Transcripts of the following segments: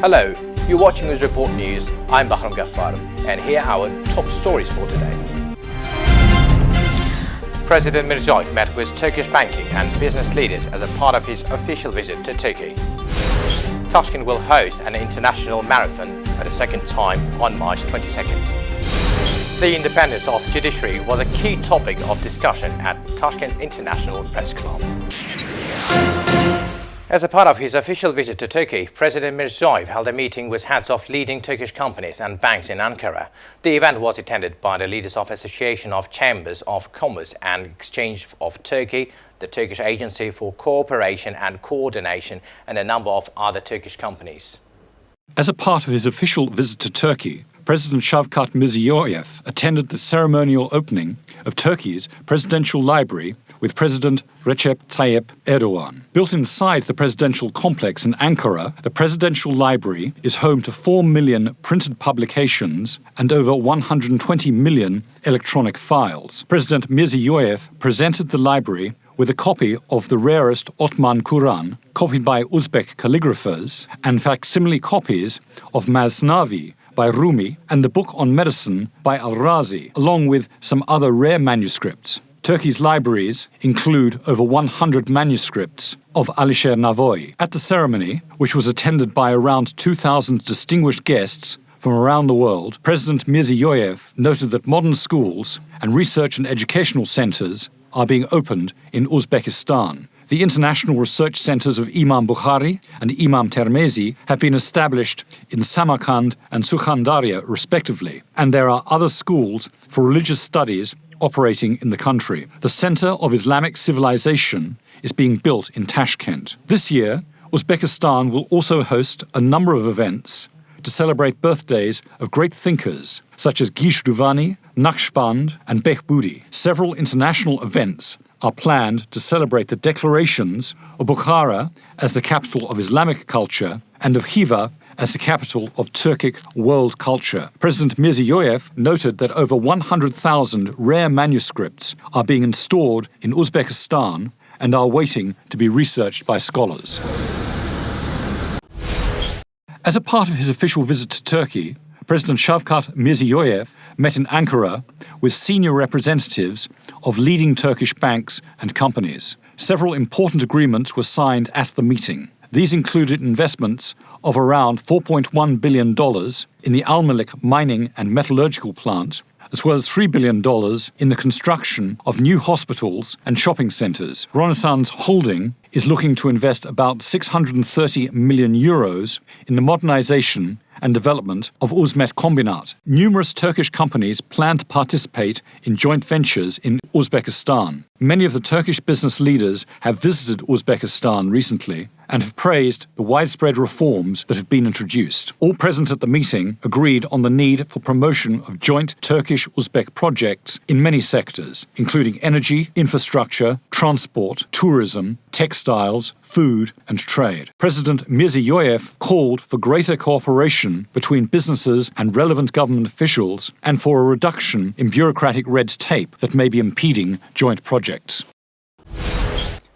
Hello, you're watching UZREPORT.NEWS. I'm Vakhabov, and here are our top stories for today. President Mirziyoyev met with Turkish banking and business leaders as a part of his official visit to Turkey. Tashkent will host an international marathon for the second time on March 22nd. The independence of judiciary was a key topic of discussion at Tashkent's International Press Club. As a part of his official visit to Turkey, President Mirziyoyev held a meeting with heads of leading Turkish companies and banks in Ankara. The event was attended by the leaders of Association of Chambers of Commerce and Exchange of Turkey, the Turkish Agency for Cooperation and Coordination, and a number of other Turkish companies. As a part of his official visit to Turkey, President Shavkat Mirziyoyev attended the ceremonial opening of Turkey's presidential library with President Recep Tayyip Erdogan. Built inside the presidential complex in Ankara, the presidential library is home to 4 million printed publications and over 120 million electronic files. President Mirziyoyev presented the library with a copy of the rarest Ottoman Quran, copied by Uzbek calligraphers, and facsimile copies of Masnavi by Rumi and the book on medicine by Al-Razi, along with some other rare manuscripts. Turkey's libraries include over 100 manuscripts of Alisher Navoy. At the ceremony, which was attended by around 2,000 distinguished guests from around the world, President Mirziyoyev noted that modern schools and research and educational centers are being opened in Uzbekistan. The international research centers of Imam Bukhari and Imam Termezi have been established in Samarkand and Sukhandarya, respectively, and there are other schools for religious studies operating in the country. The Center of Islamic Civilization is being built in Tashkent. This year, Uzbekistan will also host a number of events to celebrate birthdays of great thinkers such as Gishduvani, Naqshband, and Behbudi. Several international events are planned to celebrate the declarations of Bukhara as the capital of Islamic culture and of Khiva as the capital of Turkic world culture. President Mirziyoyev noted that over 100,000 rare manuscripts are being installed in Uzbekistan and are waiting to be researched by scholars. As a part of his official visit to Turkey, President Shavkat Mirziyoyev met in Ankara with senior representatives of leading Turkish banks and companies. Several important agreements were signed at the meeting. These included investments of around $4.1 billion in the Almalik mining and metallurgical plant, as well as $3 billion in the construction of new hospitals and shopping centres. Renaissance Holding is looking to invest about 630 million euros in the modernisation and development of Uzmetkombinat. Numerous Turkish companies plan to participate in joint ventures in Uzbekistan. Many of the Turkish business leaders have visited Uzbekistan recently and have praised the widespread reforms that have been introduced. All present at the meeting agreed on the need for promotion of joint Turkish-Uzbek projects in many sectors, including energy, infrastructure, transport, tourism, textiles, food and trade. President Mirziyoyev called for greater cooperation between businesses and relevant government officials and for a reduction in bureaucratic red tape that may be impeding joint projects.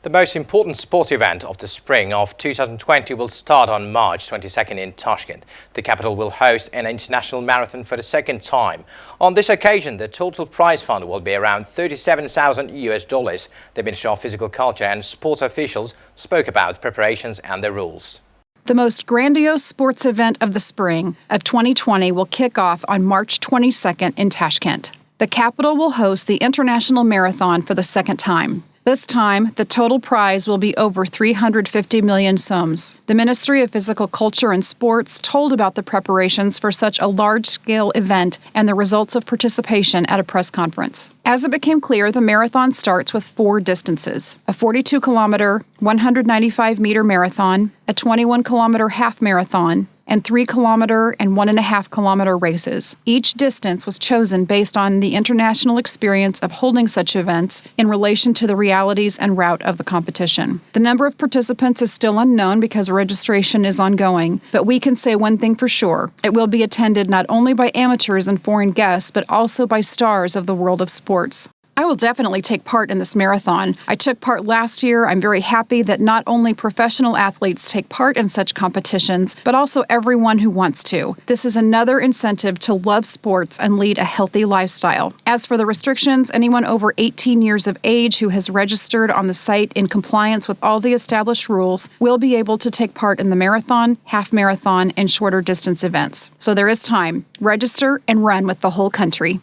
The most important sports event of the spring of 2020 will start on March 22nd in Tashkent. The capital will host an international marathon for the second time. On this occasion, the total prize fund will be around $37,000. The Ministry of Physical Culture and Sports officials spoke about preparations and the rules. The most grandiose sports event of the spring of 2020 will kick off on March 22nd in Tashkent. The capital will host the international marathon for the second time. This time, the total prize will be over 350 million soms. The Ministry of Physical Culture and Sports told about the preparations for such a large-scale event and the results of participation at a press conference. As it became clear, the marathon starts with 4 distances: a 42-kilometer, 195-meter marathon, a 21-kilometer half marathon, and 3-kilometer and 1.5-kilometer races. Each distance was chosen based on the international experience of holding such events in relation to the realities and route of the competition. The number of participants is still unknown because registration is ongoing, but we can say one thing for sure: it will be attended not only by amateurs and foreign guests, but also by stars of the world of sports. I will definitely take part in this marathon. I took part last year. I'm very happy that not only professional athletes take part in such competitions, but also everyone who wants to. This is another incentive to love sports and lead a healthy lifestyle. As for the restrictions, anyone over 18 years of age who has registered on the site in compliance with all the established rules will be able to take part in the marathon, half marathon, and shorter distance events. So there is time. Register and run with the whole country.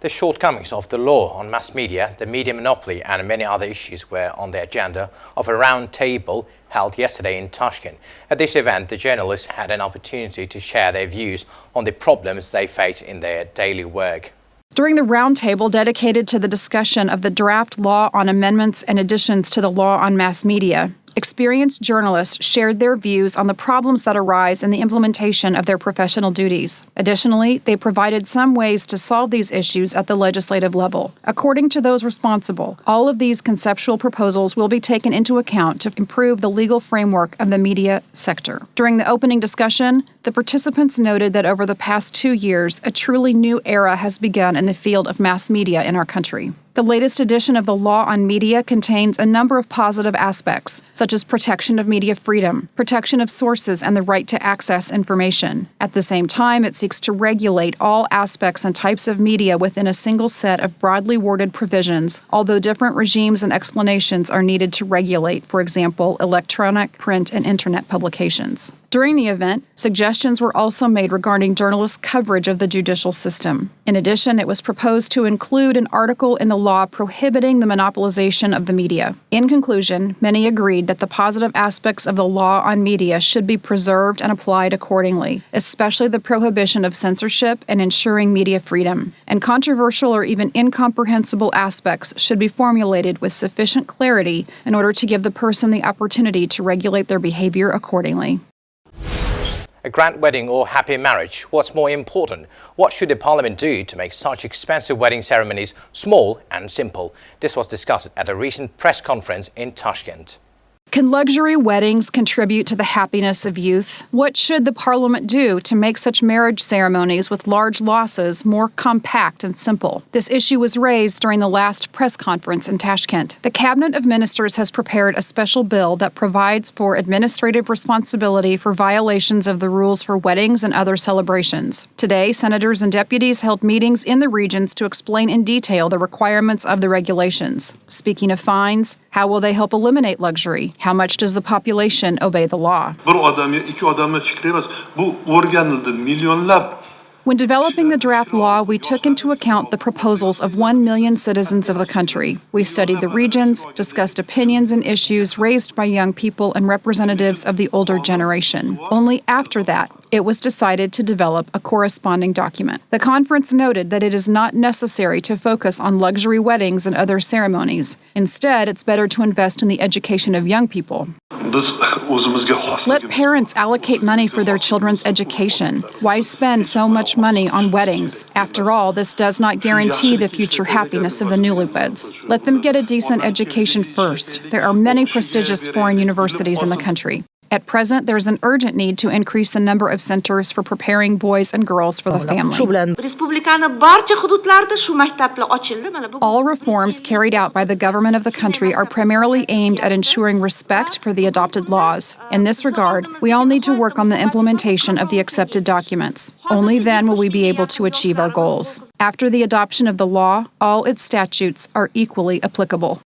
The shortcomings of the law on mass media, the media monopoly and many other issues were on the agenda of a round table held yesterday in Tashkent. At this event, the journalists had an opportunity to share their views on the problems they face in their daily work. During the roundtable dedicated to the discussion of the draft law on amendments and additions to the law on mass media, experienced journalists shared their views on the problems that arise in the implementation of their professional duties. Additionally, they provided some ways to solve these issues at the legislative level. According to those responsible, all of these conceptual proposals will be taken into account to improve the legal framework of the media sector. During the opening discussion, the participants noted that over the past 2 years, a truly new era has begun in the field of mass media in our country. The latest edition of the law on media contains a number of positive aspects, such as protection of media freedom, protection of sources, and the right to access information. At the same time, it seeks to regulate all aspects and types of media within a single set of broadly worded provisions, although different regimes and explanations are needed to regulate, for example, electronic, print, and internet publications. During the event, suggestions were also made regarding journalists' coverage of the judicial system. In addition, it was proposed to include an article in the law prohibiting the monopolization of the media. In conclusion, many agreed that the positive aspects of the law on media should be preserved and applied accordingly, especially the prohibition of censorship and ensuring media freedom. And controversial or even incomprehensible aspects should be formulated with sufficient clarity in order to give the person the opportunity to regulate their behavior accordingly. A grand wedding or happy marriage, what's more important? What should the parliament do to make such expensive wedding ceremonies small and simple? This was discussed at a recent press conference in Tashkent. Can luxury weddings contribute to the happiness of youth? What should the parliament do to make such marriage ceremonies with large losses more compact and simple? This issue was raised during the last press conference in Tashkent. The Cabinet of Ministers has prepared a special bill that provides for administrative responsibility for violations of the rules for weddings and other celebrations. Today, senators and deputies held meetings in the regions to explain in detail the requirements of the regulations. Speaking of fines, how will they help eliminate luxury? How much does the population obey the law? When developing the draft law, we took into account the proposals of 1 million citizens of the country. We studied the regions, discussed opinions and issues raised by young people and representatives of the older generation. Only after that, it was decided to develop a corresponding document. The conference noted that it is not necessary to focus on luxury weddings and other ceremonies. Instead, it's better to invest in the education of young people. Let parents allocate money for their children's education. Why spend so much money on weddings? After all, this does not guarantee the future happiness of the newlyweds. Let them get a decent education first. There are many prestigious foreign universities in the country. At present, there is an urgent need to increase the number of centers for preparing boys and girls for the family. All reforms carried out by the government of the country are primarily aimed at ensuring respect for the adopted laws. In this regard, we all need to work on the implementation of the accepted documents. Only then will we be able to achieve our goals. After the adoption of the law, all its statutes are equally applicable.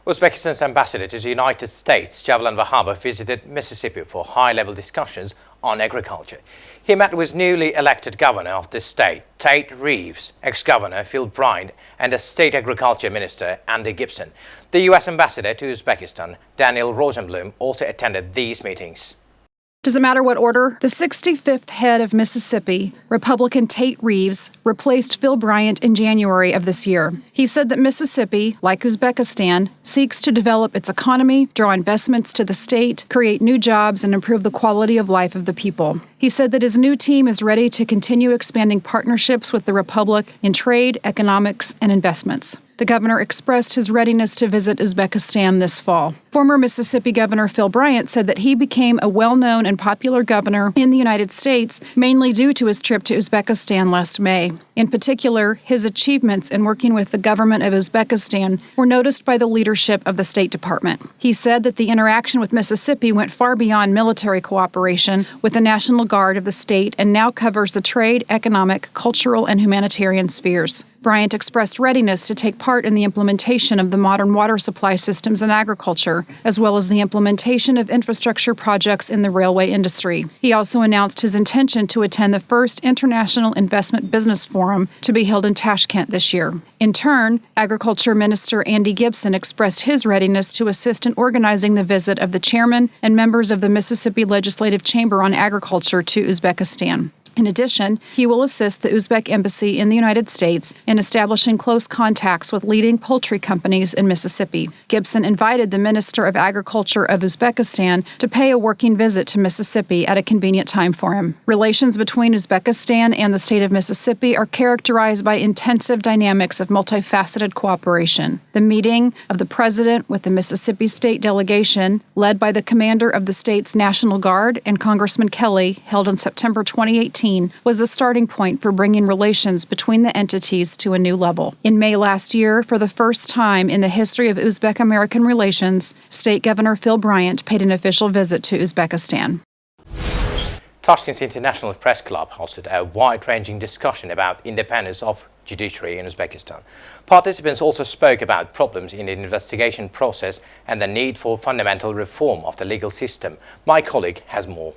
Uzbekistan's ambassador to the United States, Javlon Vakhabov, visited Mississippi for high-level discussions on agriculture. He met with newly elected governor of the state, Tate Reeves, ex-governor Phil Bryant, and the state agriculture minister, Andy Gibson. The U.S. ambassador to Uzbekistan, Daniel Rosenblum, also attended these meetings. Does it matter what order? The 65th head of Mississippi, Republican Tate Reeves, replaced Phil Bryant in January of this year. He said that Mississippi, like Uzbekistan, seeks to develop its economy, draw investments to the state, create new jobs, and improve the quality of life of the people. He said that his new team is ready to continue expanding partnerships with the Republic in trade, economics, and investments. The governor expressed his readiness to visit Uzbekistan this fall. Former Mississippi Governor Phil Bryant said that he became a well-known and popular governor in the United States, mainly due to his trip to Uzbekistan last May. In particular, his achievements in working with the government of Uzbekistan were noticed by the leadership of the State Department. He said that the interaction with Mississippi went far beyond military cooperation with the National Guard of the state and now covers the trade, economic, cultural, and humanitarian spheres. Bryant expressed readiness to take part in the implementation of the modern water supply systems in agriculture, as well as the implementation of infrastructure projects in the railway industry. He also announced his intention to attend the first International Investment Business Forum to be held in Tashkent this year. In turn, Agriculture Minister Andy Gibson expressed his readiness to assist in organizing the visit of the chairman and members of the Mississippi Legislative Chamber on Agriculture to Uzbekistan. In addition, he will assist the Uzbek Embassy in the United States in establishing close contacts with leading poultry companies in Mississippi. Gibson invited the Minister of Agriculture of Uzbekistan to pay a working visit to Mississippi at a convenient time for him. Relations between Uzbekistan and the state of Mississippi are characterized by intensive dynamics of multifaceted cooperation. The meeting of the president with the Mississippi State delegation, led by the commander of the state's National Guard and Congressman Kelly, held in September 2018, was the starting point for bringing relations between the entities to a new level. In May last year, for the first time in the history of Uzbek-American relations, State Governor Phil Bryant paid an official visit to Uzbekistan. Tashkent's International Press Club hosted a wide-ranging discussion about independence of judiciary in Uzbekistan. Participants also spoke about problems in the investigation process and the need for fundamental reform of the legal system. My colleague has more.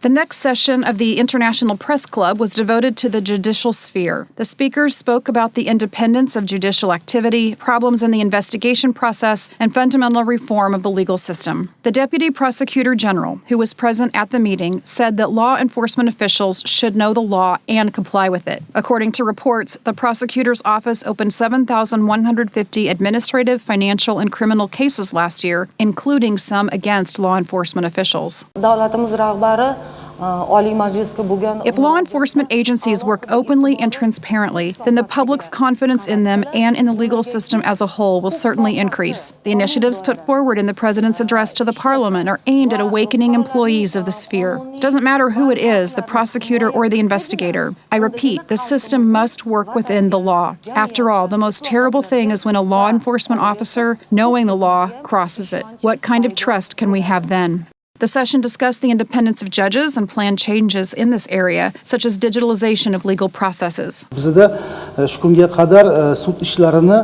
The next session of the International Press Club was devoted to the judicial sphere. The speakers spoke about the independence of judicial activity, problems in the investigation process, and fundamental reform of the legal system. The Deputy Prosecutor General, who was present at the meeting, said that law enforcement officials should know the law and comply with it. According to reports, the prosecutor's office opened 7,150 administrative, financial, and criminal cases last year, including some against law enforcement officials. If law enforcement agencies work openly and transparently, then the public's confidence in them and in the legal system as a whole will certainly increase. The initiatives put forward in the President's address to the Parliament are aimed at awakening employees of the sphere. It doesn't matter who it is, the prosecutor or the investigator. I repeat, the system must work within the law. After all, the most terrible thing is when a law enforcement officer, knowing the law, crosses it. What kind of trust can we have then? The session discussed the independence of judges and planned changes in this area, such as digitalization of legal processes.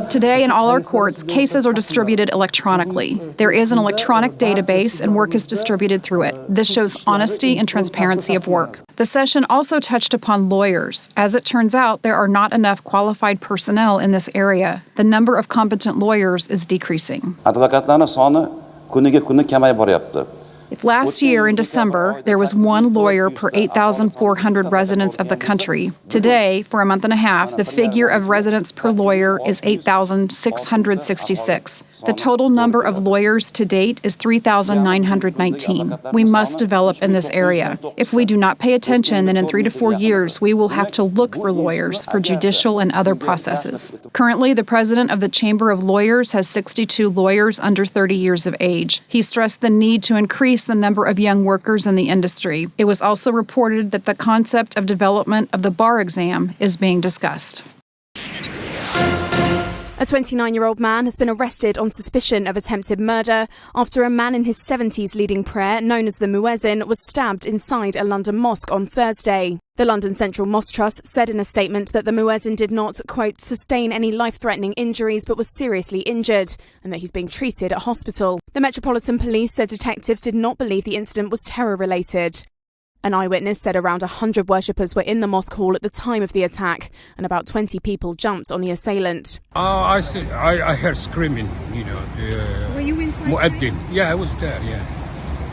Today, in all our courts, cases are distributed electronically. There is an electronic database and work is distributed through it. This shows honesty and transparency of work. The session also touched upon lawyers. As it turns out, there are not enough qualified personnel in this area. The number of competent lawyers is decreasing. If last year in December there was one lawyer per 8,400 residents of the country, today, for a month and a half, the figure of residents per lawyer is 8,666. The total number of lawyers to date is 3,919. We must develop in this area. If we do not pay attention, then in 3 to 4 years we will have to look for lawyers for judicial and other processes. Currently, the president of the Chamber of Lawyers has 62 lawyers under 30 years of age. He stressed the need to increase the number of young workers in the industry. It was also reported that the concept of development of the bar exam is being discussed. A 29-year-old man has been arrested on suspicion of attempted murder after a man in his 70s leading prayer, known as the Muezzin, was stabbed inside a London mosque on Thursday. The London Central Mosque Trust said in a statement that the Muezzin did not, quote, sustain any life-threatening injuries but was seriously injured and that he's being treated at hospital. The Metropolitan Police said detectives did not believe the incident was terror-related. An eyewitness said around 100 worshippers were in the mosque hall at the time of the attack and about 20 people jumped on the assailant. I heard screaming, you know. Were you inside? Mu'addin. Yeah, I was there, yeah.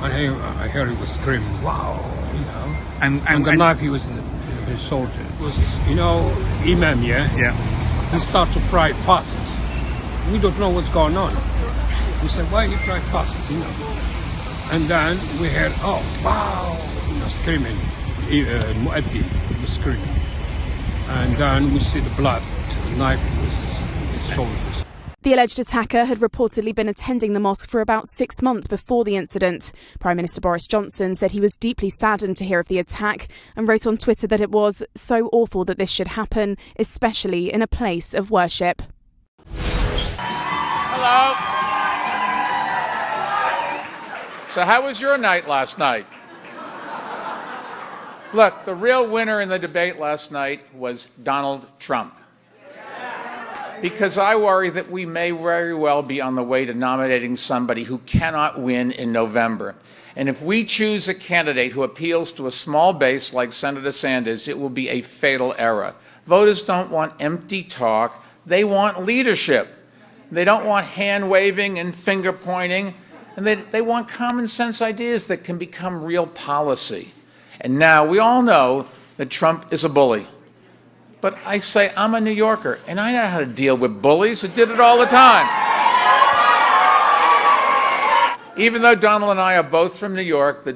I heard he was screaming, wow, you know. And the knife he was in his shoulder. It was, you know, Imam, yeah? Yeah. He started to pray fast. We don't know what's going on. We said, why you pray fast, you know? And then we heard, oh, wow, you know, screaming. Mu'addin was screaming. And then we see the blood, the knife was in his shoulders. The alleged attacker had reportedly been attending the mosque for about 6 months before the incident. Prime Minister Boris Johnson said he was deeply saddened to hear of the attack and wrote on Twitter that it was so awful that this should happen, especially in a place of worship. Hello. So how was your night last night? Look, the real winner in the debate last night was Donald Trump. Because I worry that we may very well be on the way to nominating somebody who cannot win in November. And if we choose a candidate who appeals to a small base like Senator Sanders, it will be a fatal error. Voters don't want empty talk. They want leadership. They don't want hand-waving and finger-pointing. And they want common sense ideas that can become real policy. And now we all know that Trump is a bully. But I say, I'm a New Yorker, and I know how to deal with bullies. I did it all the time. Even though Donald and I are both from New York, the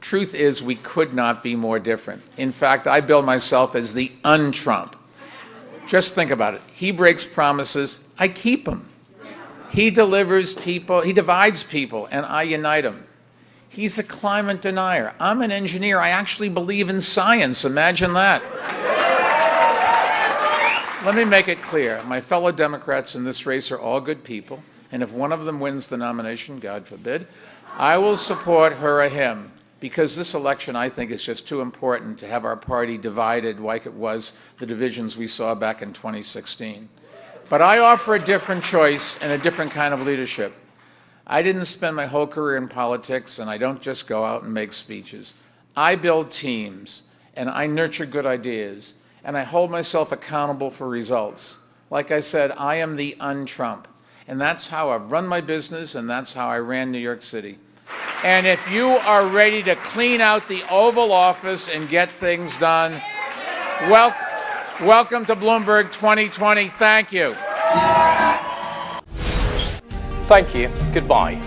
truth is we could not be more different. In fact, I bill myself as the un-Trump. Just think about it. He breaks promises, I keep them. He delivers people, he divides people, and I unite them. He's a climate denier. I'm an engineer. I actually believe in science. Imagine that. Let me make it clear. My fellow Democrats in this race are all good people, and if one of them wins the nomination, God forbid, I will support her or him, because this election, I think, is just too important to have our party divided like it was the divisions we saw back in 2016. But I offer a different choice and a different kind of leadership. I didn't spend my whole career in politics, and I don't just go out and make speeches. I build teams, and I nurture good ideas, and I hold myself accountable for results. Like I said, I am the un-Trump, and that's how I've run my business, and that's how I ran New York City. And if you are ready to clean out the Oval Office and get things done, welcome to Bloomberg 2020. Thank you. Thank you. Goodbye.